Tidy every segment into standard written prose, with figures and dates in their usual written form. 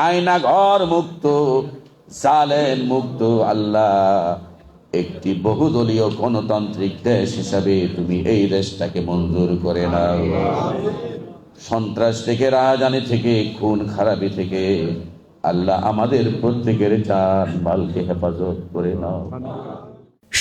আয়নাঘর মুক্ত, জালেম মুক্ত। আল্লাহ, একটি বহুদলীয় গণতান্ত্রিক দেশ হিসাবে তুমি এই দেশটাকে মঞ্জুর করে নাও। সন্ত্রাস থেকে, রাজধানী থেকে, খুন খারাপি থেকে আল্লাহ আমাদের প্রত্যেকের জান মালকে হেফাজত করে নাও।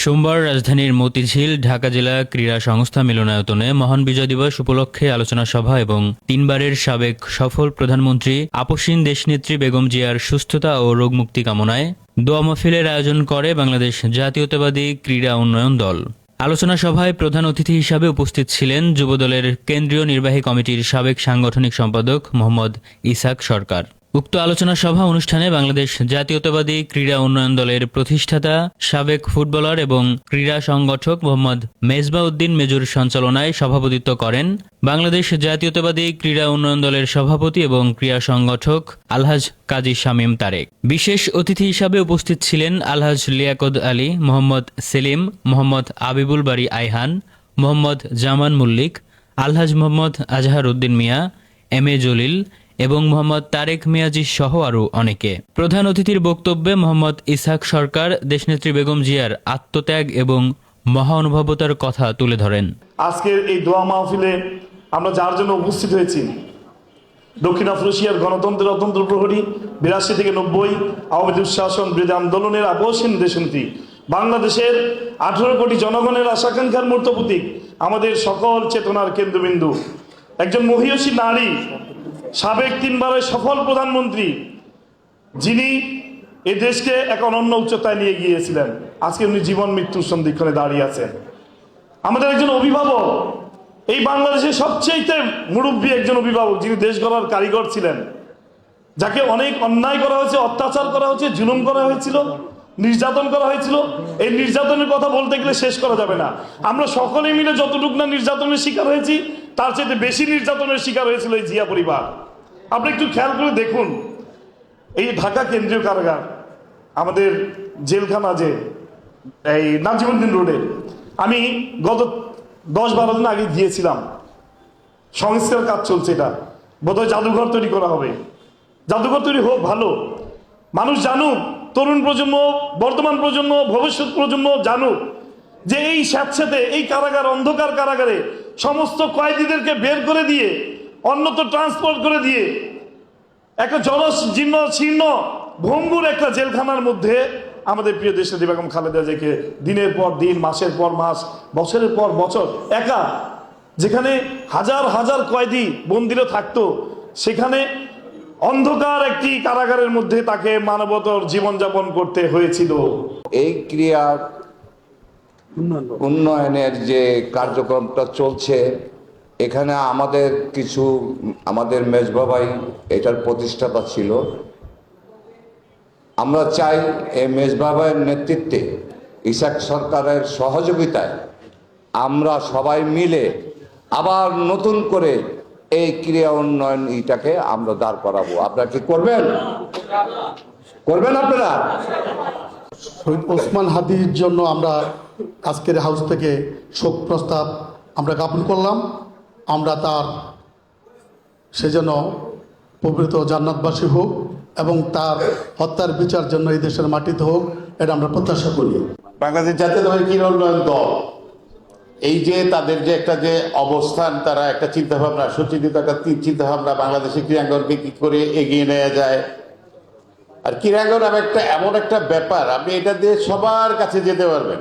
সোমবার রাজধানীর মতিঝিল ঢাকা জেলা ক্রীড়া সংস্থা মিলনায়তনে মহান বিজয় দিবস উপলক্ষে আলোচনা সভা এবং তিনবারের সাবেক সফল প্রধানমন্ত্রী আপসীন দেশনেত্রী বেগম জিয়ার সুস্থতা ও রোগমুক্তি কামনায় দোয়া মাহফিলের আয়োজন করে বাংলাদেশ জাতীয়তাবাদী ক্রীড়া উন্নয়ন দল। আলোচনা সভায় প্রধান অতিথি হিসাবে উপস্থিত ছিলেন যুবদলের কেন্দ্রীয় নির্বাহী কমিটির সাবেক সাংগঠনিক সম্পাদক মোহাম্মদ ইসাক সরকার। উক্ত আলোচনা সভা অনুষ্ঠানে বাংলাদেশ জাতীয়তাবাদী ক্রীড়া উন্নয়ন দলের প্রতিষ্ঠাতা সাবেক ফুটবলার এবং ক্রীড়া সংগঠক মোহাম্মদ মেজবাউদ্দিন মেজুর সঞ্চালনায় সভাপতিত্ব করেন বাংলাদেশ জাতীয়তাবাদী ক্রীড়া উন্নয়ন দলের সভাপতি এবং ক্রীড়া সংগঠক আলহাজ কাজী শামীম তারেক। বিশেষ অতিথি হিসাবে উপস্থিত ছিলেন আলহাজ লিয়াকত আলী, মোহাম্মদ সেলিম, মোহাম্মদ আবিবুল বারী Ayhan, Mohammad Zaman Mallick, Alhaj Mohammad Azhar Uddin Mia, M A Jalil এবং মোহাম্মদ তারেক মিয়াজি সহ আরও অনেকে। প্রধান অতিথির বক্তব্যে মোহাম্মদ ইসহাক সরকার দেশনেত্রী বেগম জিয়ার আত্মত্যাগ এবং মহানুভবতার কথা তুলে ধরেন। আজকের এই দোয়া মাহফিলে আমরা যার জন্য উপস্থিত হয়েছি, দক্ষিণ আফ্রিকার গণতন্ত্রের অতন্ত্র প্রহরী 82 থেকে 90 আওয়ামী দুঃশাসন বিরোধী আন্দোলনের আপসহীন দেশনেত্রী, বাংলাদেশের 18 কোটি জনগণের আশাকাঙ্ক্ষার মূর্ত প্রতীক, আমাদের সকল চেতনার কেন্দ্রবিন্দু, একজন মহিয়সী নারী, সাবেক 3 বারের সফল প্রধানমন্ত্রী, যিনি এই দেশকে এক অনন্য উচ্চতায় নিয়ে গিয়েছিলেন। আজকে উনি জীবন মৃত্যুর সন্ধিক্ষণে দাঁড়িয়ে আছেন। আমাদের একজন অভিভাবক, এই বাংলাদেশের সবচেয়ে মুরব্বী একজন অভিভাবক, যিনি দেশ গড়ার কারিগর ছিলেন, যাকে অনেক অন্যায় করা হয়েছে, অত্যাচার করা হয়েছে, জুলুম করা হয়েছিল, নির্যাতন করা হয়েছিল। এই নির্যাতনের কথা বলতে গেলে শেষ করা যাবে না। আমরা সকলে মিলে যতটুকু না নির্যাতনের শিকার হয়েছি, তার চেয়ে বেশি নির্যাতনের শিকার হয়েছিল এই জিয়া পরিবার। আপনি একটু খেয়াল করে দেখুন, এই ঢাকা কেন্দ্রীয় কারাগার, আমাদের জেলখানা যে এই নাজিমুদ্দিন রোডে, আমি গত 10-12 দিন আগে গিয়েছিলাম। সংস্কার কাজ চলছে, এটা বোধহয় জাদুঘর তৈরি করা হবে। জাদুঘর তৈরি হোক, ভালো, মানুষ জানুক, তরুণ প্রজন্ম, বর্তমান প্রজন্ম, ভবিষ্যৎ প্রজন্ম জানুক যে এই স্যাঁতস্যাঁতে এই কারাগার, অন্ধকার কারাগারে সমস্ত কয়েদিদেরকে বের করে দিয়ে অন্যত্র ট্রান্সপোর্ট করে দিয়ে একটা জলজীর্ণ শীর্ণ ভঙ্গুর একটা জেলখানার মধ্যে আমাদের প্রিয় দেশনেত্রী বেগম খালেদা জিয়াকে দিনের পর দিন, মাসের পর মাস, বছরের পর বছর একা, যেখানে হাজার হাজার কয়েদি বন্দিরা থাকতো, সেখানে অন্ধকার একটি কারাগারের মধ্যে তাকে মানবতর জীবনযাপন করতে হয়েছিল। এই ক্রিয়া উন্নয়নের যে কার্যক্রমটা চলছে, এখানে আমাদের মেজবাবাই এটার প্রতিষ্ঠাতা ছিল। আমরা চাই এই মেজবাবাইয়ের নেতৃত্বে, ইসাক সরকারের সহযোগিতায় আমরা সবাই মিলে আবার নতুন করে এই ক্রিয়া উন্নয়ন এটাকে আমরা দাঁড় করাবো। আপনারা কি করবেন? আপনারা? শহীদ ওসমান হাদির জন্য আমরা আজকের হাউস থেকে শোক প্রস্তাব আমরা জ্ঞাপন করলাম। আমরা তার সেজন্য পবিত্র জান্নাতবাসী হোক এবং তার হত্যার বিচার জন্য এই দেশের মাটিতে হোক, এটা আমরা প্রত্যাশা করি। বাংলাদেশ জাতীয়তাবাদী ক্রীড়া উন্নয়ন দল এই যে তাদের যে একটা যে অবস্থান, তারা একটা চিন্তাভাবনা, সুচিন্তিত একটা চিন্তাভাবনা, বাংলাদেশের ক্রীড়াঙ্গনকে কি করে এগিয়ে নেওয়া যায়। আর ক্রীড়াঙ্গন এমন একটা ব্যাপার, আপনি এটা দিয়ে সবার কাছে যেতে পারবেন,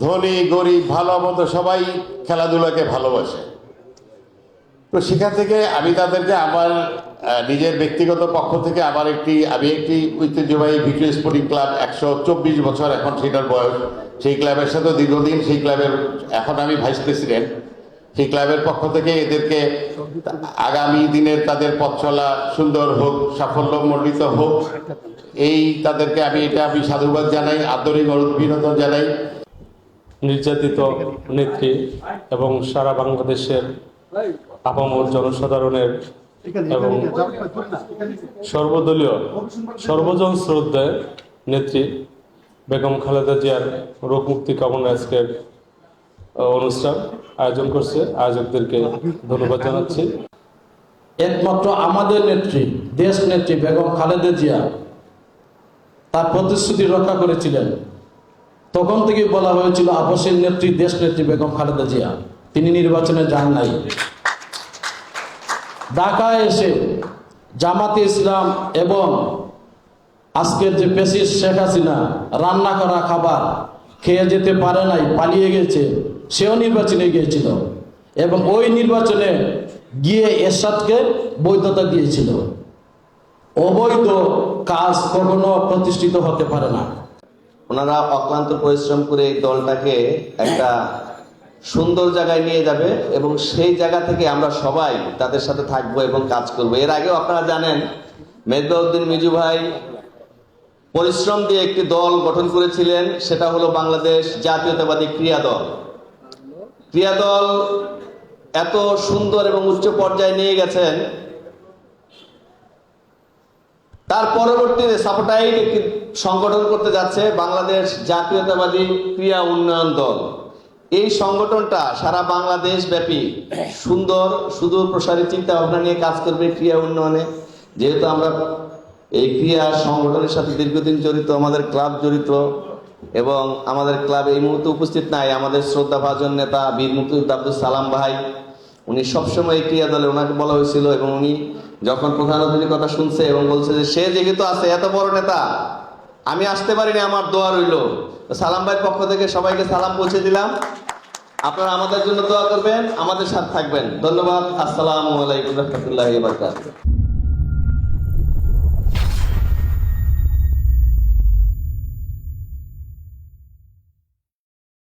ধনী গরিব ভালো মতো সবাই খেলাধুলাকে ভালোবাসে। তো সেখান থেকে আমি তাদেরকে আমার নিজের ব্যক্তিগত পক্ষ থেকে আমি একটি ঐতিহ্যবাহী ভিক্টোরিয়া স্পোর্টিং ক্লাব, 124 বছর এখন সেটার বয়স, সেই ক্লাবের সাথে দীর্ঘদিন, সেই ক্লাবের এখন আমি ভাইস প্রেসিডেন্ট। সেই ক্লাবের পক্ষ থেকে এদেরকে আগামী দিনের তাদের পথ চলা সুন্দর হোক, সাফল্যমণ্ডিত হোক, তাদেরকে আমি সাধুবাদ জানাই, আন্তরিক অভিনন্দন জানাই। নির্যাতিত নেত্রী এবং সারা বাংলাদেশের আপামর জনসাধারণের এবং সর্বদলীয় সর্বজন শ্রদ্ধায় নেত্রী বেগম খালেদা জিয়ার রোগ মুক্তি কামনা আজকের অনুষ্ঠান আয়োজন করছে। আয়োজকদেরকে ধন্যবাদ জানাচ্ছি। একমাত্র আমাদের নেত্রী, দেশ নেত্রী বেগম খালেদা জিয়া তার প্রতিশ্রুতি রক্ষা করেছিলেন। তখন থেকে বলা হয়েছিল আপসের নেত্রী, দেশ নেত্রী বেগম খালেদা জিয়া, তিনি নির্বাচনে যান নাই। ঢাকায় এসে জামাতে ইসলাম এবং আজকের যে ফ্যাসিস্ট শেখ হাসিনা রান্না করা খাবার খেয়ে যেতে পারে নাই, পালিয়ে গেছে, সেও নির্বাচনে গিয়েছিল এবং ওই নির্বাচনে গিয়ে এরশাদকে বৈধতা দিয়েছিল। অবৈধ কাজ কখনো প্রতিষ্ঠিত হতে পারে না। ওনারা অক্লান্ত পরিশ্রম করে এই দলটাকে একটা সুন্দর জায়গায় নিয়ে যাবে এবং সেই জায়গা থেকে আমরা সবাই তাদের সাথে থাকবো এবং কাজ করব। এর আগেও আপনারা জানেন মেজবাউদ্দিন মিজু ভাই পরিশ্রম দিয়ে একটি দল গঠন করেছিলেন, সেটা হলো বাংলাদেশ জাতীয়তাবাদী ক্রিয়া দল। ক্রিয়া দল এত সুন্দর এবং উচ্চ পর্যায়ে নিয়ে গেছেন, তার পরবর্তীতে সাপোর্টাইট একটি সংগঠন করতে যাচ্ছে বাংলাদেশ জাতীয়তাবাদী ক্রিয়া উন্নয়ন দল। এই সংগঠনটা সারা বাংলাদেশ ব্যাপী সুন্দর সুদূর প্রসারী চিন্তা ভাবনা নিয়ে কাজ করবে ক্রিয়া উন্নয়নে। যেহেতু আমরা এই ক্রিয়া সংগঠনের সাথে দীর্ঘদিন জড়িত, আমাদের ক্লাব জড়িত এবং আমাদের ক্লাবে এই মুহূর্তে উপস্থিত নাই আমাদের শ্রদ্ধাভাজন নেতা বীর মুক্তিযোদ্ধা আব্দুল সালাম ভাই। উনি সবসময় এই ক্রিয়া দলে, ওনাকে বলা হয়েছিল এবং উনি যখন প্রধান অতিথির কথা শুনছে এবং বলছে যে সে যেহেতু আছে এত বড় নেতা, আমি আসতে পারিনি, আমার দোয়া রইল। সালাম ভাইয়ের পক্ষ থেকে সবাইকে সালাম পৌঁছে দিলাম। আপনারা আমাদের জন্য দোয়া করবেন, আমাদের সাথে থাকবেন। ধন্যবাদ। আসসালামু আলাইকুম রহমতুল্লাহি ওয়া বারাকাতুহু।